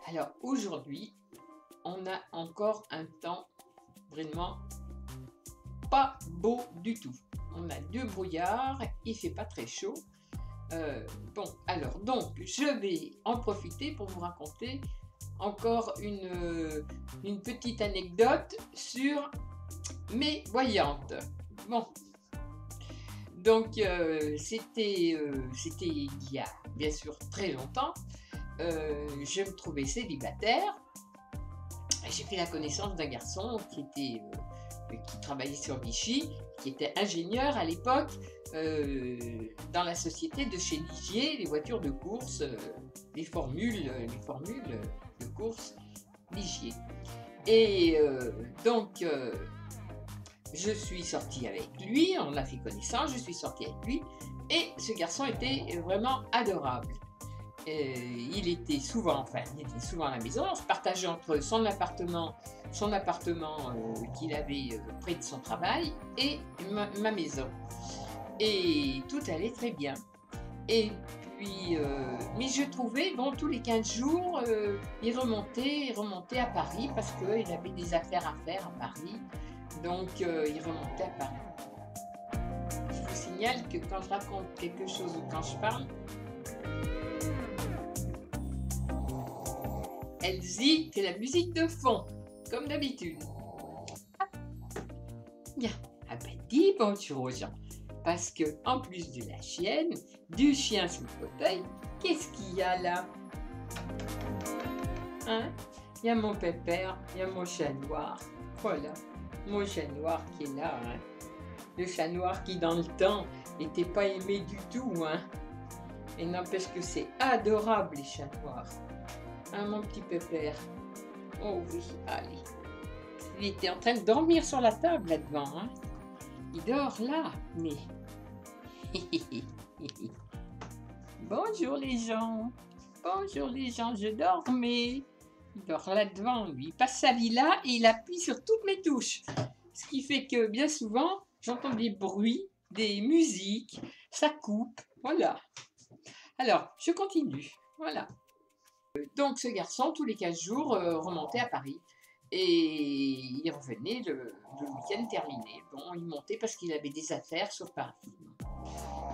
Alors aujourd'hui, on a encore un temps vraiment pas beau du tout. On a du brouillard, il fait pas très chaud. Bon, alors donc je vais en profiter pour vous raconter encore une petite anecdote sur mes voyantes. Bon, donc c'était il y a bien sûr très longtemps. Je me trouvais célibataire. J'ai fait la connaissance d'un garçon qui travaillait sur Vichy, qui était ingénieur à l'époque dans la société de chez Ligier, les voitures de course, les formules de course Ligier. Et donc je suis sortie avec lui, on a fait connaissance, je suis sortie avec lui, et ce garçon était vraiment adorable. Il était souvent à la maison, on se partageait entre son appartement qu'il avait près de son travail et ma maison. Et tout allait très bien. Et puis, mais je trouvais, bon, tous les 15 jours, il remontait à Paris parce qu'il avait des affaires à faire à Paris. Donc, il remontait à Paris. Je vous signale que quand je raconte quelque chose ou quand je parle, Elsie, c'est la musique de fond, comme d'habitude. Bien, ah ben dis bonjour aux gens, parce que en plus de la chienne, du chien sous le fauteuil, qu'est-ce qu'il y a là? Hein? Il y a mon pépère, il y a mon chat noir, voilà, mon chat noir qui est là, hein. Le chat noir qui dans le temps n'était pas aimé du tout, hein. Et n'empêche que c'est adorable les chats noirs. Hein, mon petit pépère. Oh oui, allez. Il était en train de dormir sur la table là-devant. Hein. Il dort là, mais... Bonjour les gens. Bonjour les gens, je dormais. Il dort là-devant, lui. Il passe sa vie là et il appuie sur toutes mes touches. Ce qui fait que bien souvent, j'entends des bruits, des musiques, ça coupe. Voilà. Alors, je continue. Voilà. Donc ce garçon, tous les 15 jours, remontait à Paris. Et il revenait le week-end terminé. Bon, il montait parce qu'il avait des affaires sur Paris.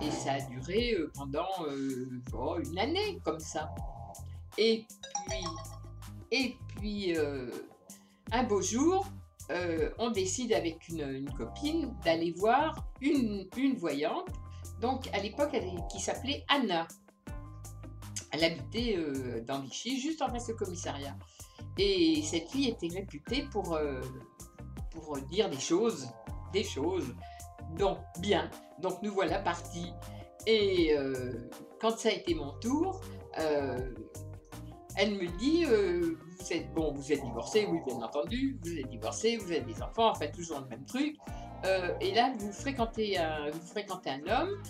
Et ça a duré pendant une année, comme ça. Et puis un beau jour, on décide avec une copine d'aller voir une voyante. Donc à l'époque, qui s'appelait Anna. Elle habitait dans Vichy, juste en face du commissariat. Et cette fille était réputée pour dire des choses. Donc, bien. Donc, nous voilà partis. Et quand ça a été mon tour, elle me dit vous êtes divorcé, oui, bien entendu. Vous êtes divorcé, vous avez des enfants, enfin, toujours le même truc. Et là, vous fréquentez un homme.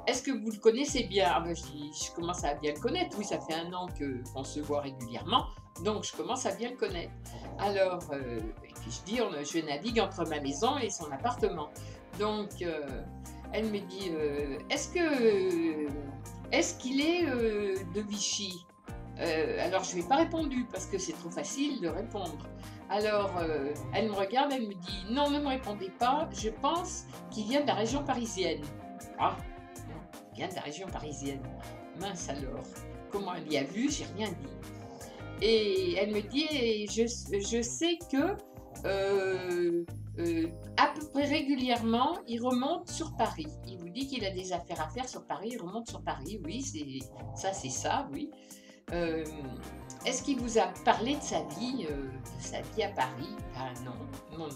Est-ce que vous le connaissez bien? Ah ben, je commence à bien le connaître. Oui, ça fait 1 an qu'on se voit régulièrement, donc je commence à bien le connaître. Alors, et puis je dis, je navigue entre ma maison et son appartement. Donc, elle me dit, est-ce qu'il est de Vichy? Alors, je ne lui ai pas répondu parce que c'est trop facile de répondre. Alors, elle me regarde, elle me dit, non, ne me répondez pas, je pense qu'il vient de la région parisienne. Ah, vient de la région parisienne. Mince alors, comment elle y a vu? J'ai rien dit. Et elle me dit, je sais que à peu près régulièrement, il remonte sur Paris. Il vous dit qu'il a des affaires à faire sur Paris, il remonte sur Paris, oui, c'est ça, oui. Est-ce qu'il vous a parlé de sa vie à Paris? Ben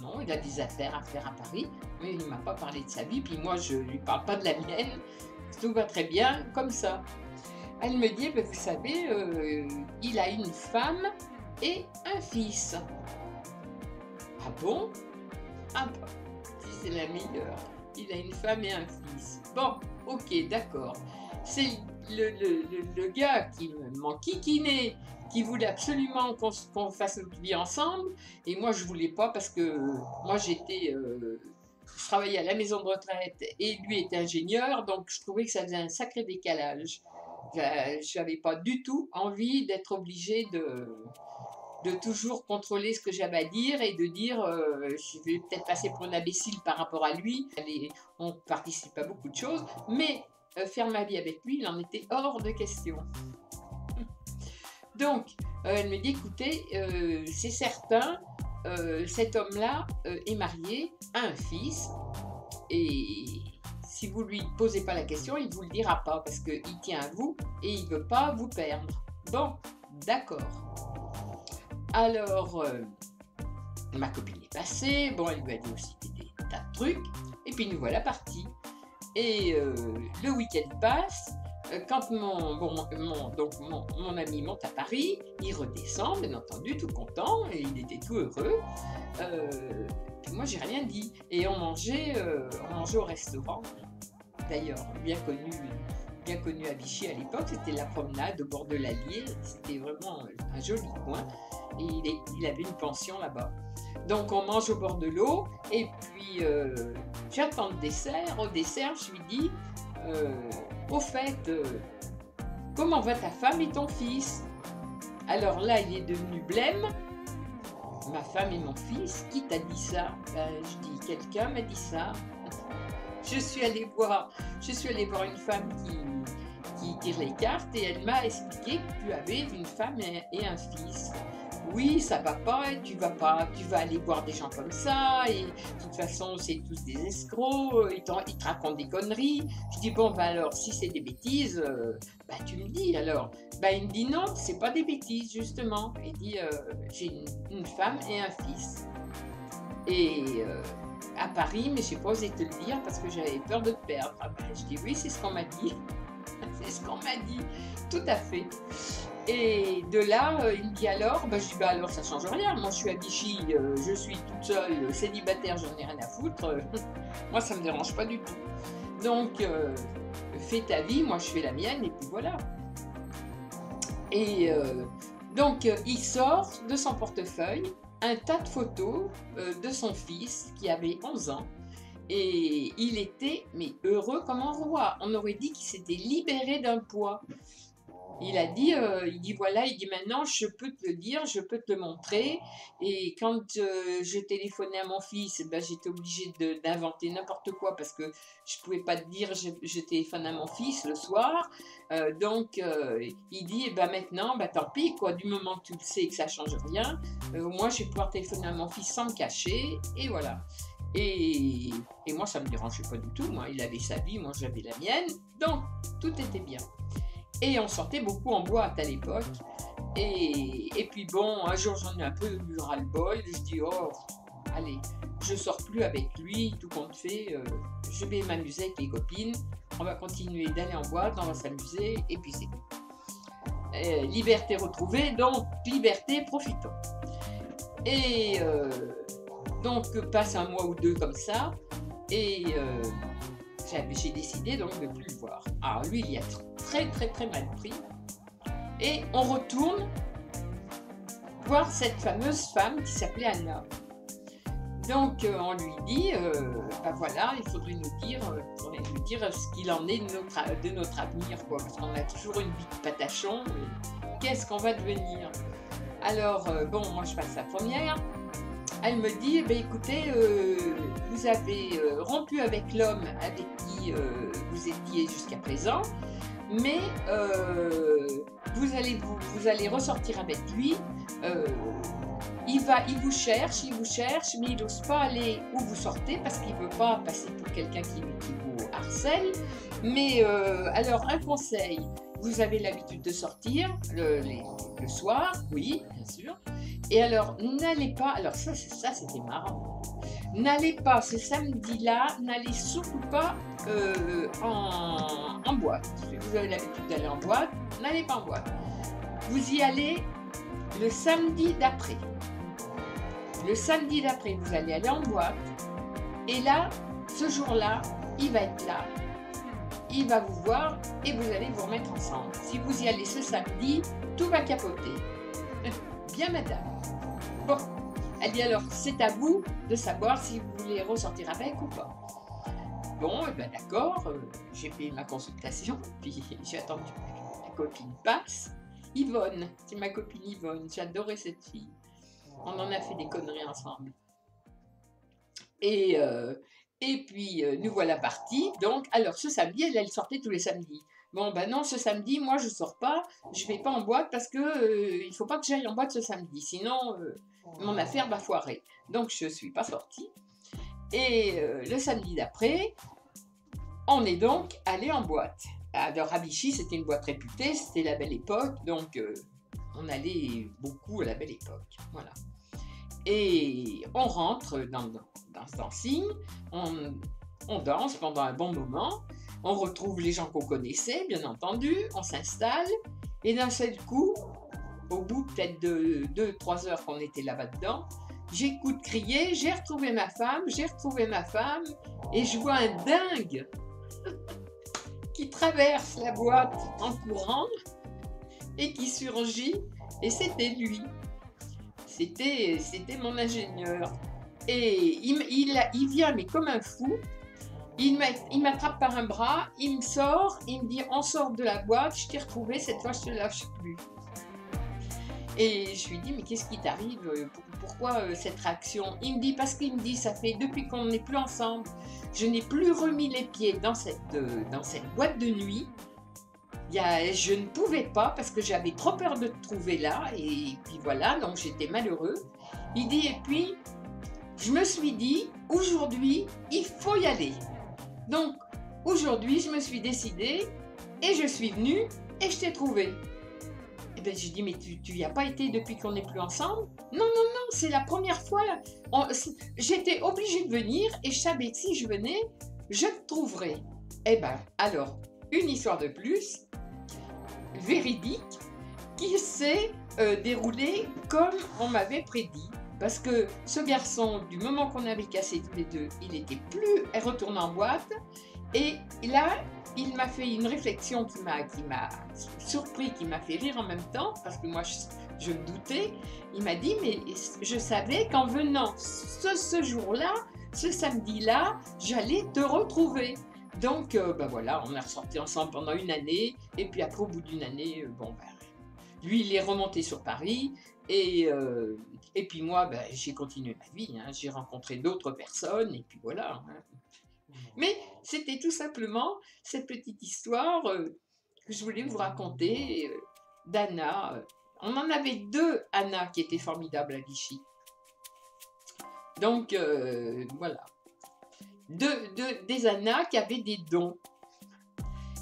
non, il a des affaires à faire à Paris, mais il ne m'a pas parlé de sa vie, puis moi je ne lui parle pas de la mienne, tout va très bien comme ça. Elle me dit, vous savez, il a une femme et un fils. Ah bon? Ah bon, c'est la meilleure. Il a une femme et un fils. Bon, ok, d'accord. C'est le gars qui m'enquiquinait, qui voulait absolument qu'on fasse notre vie ensemble, et moi je voulais pas parce que moi j'étais je travaillais à la maison de retraite et lui était ingénieur, donc je trouvais que ça faisait un sacré décalage. Je n'avais pas du tout envie d'être obligée de toujours contrôler ce que j'avais à dire et de dire je vais peut-être passer pour une imbécile par rapport à lui. On participe à beaucoup de choses, mais faire ma vie avec lui, il en était hors de question. Donc, elle me dit, écoutez, c'est certain, cet homme-là est marié, a un fils, et si vous ne lui posez pas la question, il ne vous le dira pas, parce qu'il tient à vous et il ne veut pas vous perdre. Bon, d'accord. Alors, ma copine est passée, bon, elle lui a dit aussi des tas de trucs, et puis nous voilà partis. Et le week-end passe, quand mon ami monte à Paris, il redescend, bien entendu, tout content, et il était tout heureux. Moi, j'ai rien dit. Et on mangeait au restaurant, d'ailleurs, bien connu à Vichy à l'époque, c'était la promenade au bord de l'Allier, c'était vraiment un joli coin, et il avait une pension là-bas. Donc on mange au bord de l'eau, et puis j'attends le dessert. Au dessert, je lui dis, au fait, comment va ta femme et ton fils? Alors là, il est devenu blême. Ma femme et mon fils, qui t'a dit ça? Ben, je dis, quelqu'un m'a dit ça. Je suis allée voir une femme qui tire les cartes et elle m'a expliqué que tu avais une femme et un fils. Oui, ça va pas, et tu vas aller voir des gens comme ça, et de toute façon, c'est tous des escrocs, ils te racontent des conneries. Je dis, bon, ben alors, si c'est des bêtises, ben tu me dis alors. Ben il me dit, non, c'est pas des bêtises, justement. Il dit, j'ai une femme et un fils. Et à Paris, mais je n'ai pas osé te le dire parce que j'avais peur de te perdre. Ah ben, je dis, oui, c'est ce qu'on m'a dit. C'est ce qu'on m'a dit, tout à fait. Et de là, il me dit alors, je dis, alors ça change rien, moi je suis à Vichy, je suis toute seule, célibataire, j'en ai rien à foutre, moi ça me dérange pas du tout. Donc, fais ta vie, moi je fais la mienne, et puis voilà. Et donc, il sort de son portefeuille un tas de photos de son fils qui avait 11 ans. Et il était, mais heureux comme un roi. On aurait dit qu'il s'était libéré d'un poids. Il dit voilà, il dit maintenant je peux te le dire, je peux te le montrer. Et quand je téléphonais à mon fils, j'étais obligée d'inventer n'importe quoi parce que je pouvais pas te dire je téléphone à mon fils le soir. Donc il dit maintenant tant pis quoi, du moment que tu le sais et que ça change rien, moi je vais pouvoir téléphoner à mon fils sans me cacher et voilà. Et moi ça me dérangeait pas du tout, moi il avait sa vie, moi j'avais la mienne, donc tout était bien. Et on sortait beaucoup en boîte à l'époque. Et puis bon, un jour j'en ai un peu eu ras-le-bol. Je dis, oh, allez, je sors plus avec lui, tout compte fait. Je vais m'amuser avec les copines. On va continuer d'aller en boîte, on va s'amuser. Et puis c'est tout. Liberté retrouvée, donc liberté, profitons. Et donc passe un mois ou deux comme ça. Et j'ai décidé donc de ne plus le voir. Alors lui, il y a très mal pris. Et on retourne voir cette fameuse femme qui s'appelait Anna. Donc on lui dit, voilà, il faudrait nous dire ce qu'il en est de notre avenir, quoi, parce qu'on a toujours une vie de patachon. Qu'est-ce qu'on va devenir? Alors moi je passe la première. Elle me dit, écoutez, vous avez rompu avec l'homme avec qui vous étiez jusqu'à présent, mais vous allez ressortir avec lui. Il vous cherche, mais il n'ose pas aller où vous sortez parce qu'il ne veut pas passer pour quelqu'un qui vous harcèle. Mais alors, un conseil, vous avez l'habitude de sortir le soir, oui, bien sûr. Et alors, n'allez pas, alors ça c'était marrant, n'allez pas ce samedi-là, n'allez surtout pas en boîte. Vous avez l'habitude d'aller en boîte, n'allez pas en boîte. Vous y allez le samedi d'après. Le samedi d'après, vous allez aller en boîte. Et là, ce jour-là, il va être là. Il va vous voir et vous allez vous remettre ensemble. Si vous y allez ce samedi, tout va capoter. Bien, madame. Bon, Elle dit alors, c'est à vous de savoir si vous voulez ressortir avec ou pas. Bon, et ben d'accord, j'ai payé ma consultation, puis j'ai attendu que ma copine passe. Yvonne, c'est ma copine Yvonne, j'adorais cette fille. On en a fait des conneries ensemble. Et puis, nous voilà partis. Donc, alors, ce samedi, elle sortait tous les samedis. Bon, ben non, ce samedi, moi, je sors pas. Je vais pas en boîte parce que il faut pas que j'aille en boîte ce samedi. Sinon, mon affaire va foirer. Donc, je suis pas sortie. Et le samedi d'après, on est donc allé en boîte. Alors, à Vichy, c'était une boîte réputée. C'était la Belle Époque. Donc, on allait beaucoup à la Belle Époque. Voilà. Et on rentre dans ce dancing, on danse pendant un bon moment, on retrouve les gens qu'on connaissait, bien entendu, on s'installe, et d'un seul coup, au bout peut-être de 2-3 heures qu'on était là-bas dedans, j'écoute crier, j'ai retrouvé ma femme, et je vois un dingue qui traverse la boîte en courant, et qui surgit, et c'était lui. C'était mon ingénieur. Et il vient, mais comme un fou, il m'attrape par un bras, il me sort, il me dit on sort de la boîte, je t'ai retrouvé, cette fois je te lâche plus. Et je lui dis mais qu'est-ce qui t'arrive, pourquoi cette réaction? Il me dit parce qu'il me dit ça fait depuis qu'on n'est plus ensemble, je n'ai plus remis les pieds dans cette boîte de nuit. Je ne pouvais pas parce que j'avais trop peur de te trouver là et puis voilà, donc j'étais malheureux. Il dit et puis je me suis dit aujourd'hui il faut y aller. Donc aujourd'hui je me suis décidée et je suis venue et je t'ai trouvé. Et bien je dis mais tu y as pas été depuis qu'on n'est plus ensemble? Non, c'est la première fois. J'étais obligée de venir et je savais que si je venais, je te trouverais. Eh ben alors, une histoire de plus, véridique, qui s'est déroulée comme on m'avait prédit. Parce que ce garçon, du moment qu'on avait cassé tous les deux, il n'était plus retourné en boîte. Et là, il m'a fait une réflexion qui m'a surpris, qui m'a fait rire en même temps, parce que moi, je me doutais. Il m'a dit, mais je savais qu'en venant ce jour-là, ce samedi-là, j'allais te retrouver. Donc, ben voilà, on est ressortis ensemble pendant une année. Et puis après, au bout d'une année, lui, il est remonté sur Paris. Et puis moi, ben, j'ai continué ma vie. Hein, j'ai rencontré d'autres personnes. Et puis voilà. Hein. Mais c'était tout simplement cette petite histoire que je voulais vous raconter d'Anna. On en avait deux Anna qui étaient formidables à Vichy. Donc, voilà. Des Anna qui avaient des dons.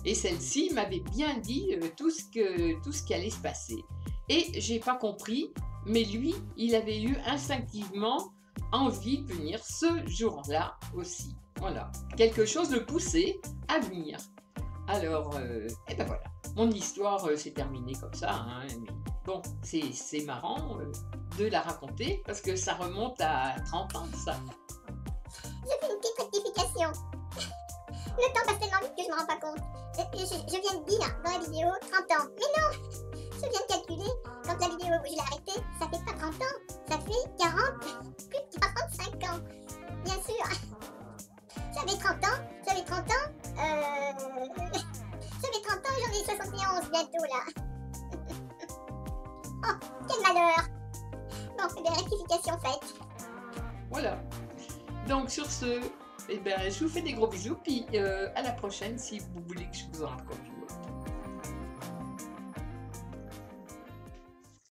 Et celle-ci m'avait bien dit tout ce qui allait se passer. Et j'ai pas compris, mais lui, il avait eu instinctivement envie de venir ce jour-là aussi. Voilà, quelque chose le poussait à venir. Alors, et ben voilà, mon histoire s'est terminée comme ça. Hein, mais bon, c'est marrant de la raconter parce que ça remonte à 30 ans de ça. Je fais une petite rectification. Le temps passe tellement vite que je ne me rends pas compte. Je viens de dire dans la vidéo 30 ans. Mais non, je viens de calculer. Quand la vidéo, je l'ai arrêtée, ça fait pas 30 ans. Ça fait 40, plus de 45 ans. Bien sûr. J'avais 30 ans. J'avais 30 ans et j'en ai 71 bientôt là. Oh, quel malheur. Bon, c'est bien, rectification faite. Voilà. Donc sur ce, eh ben, je vous fais des gros bisous, puis à la prochaine si vous voulez que je vous en raconte.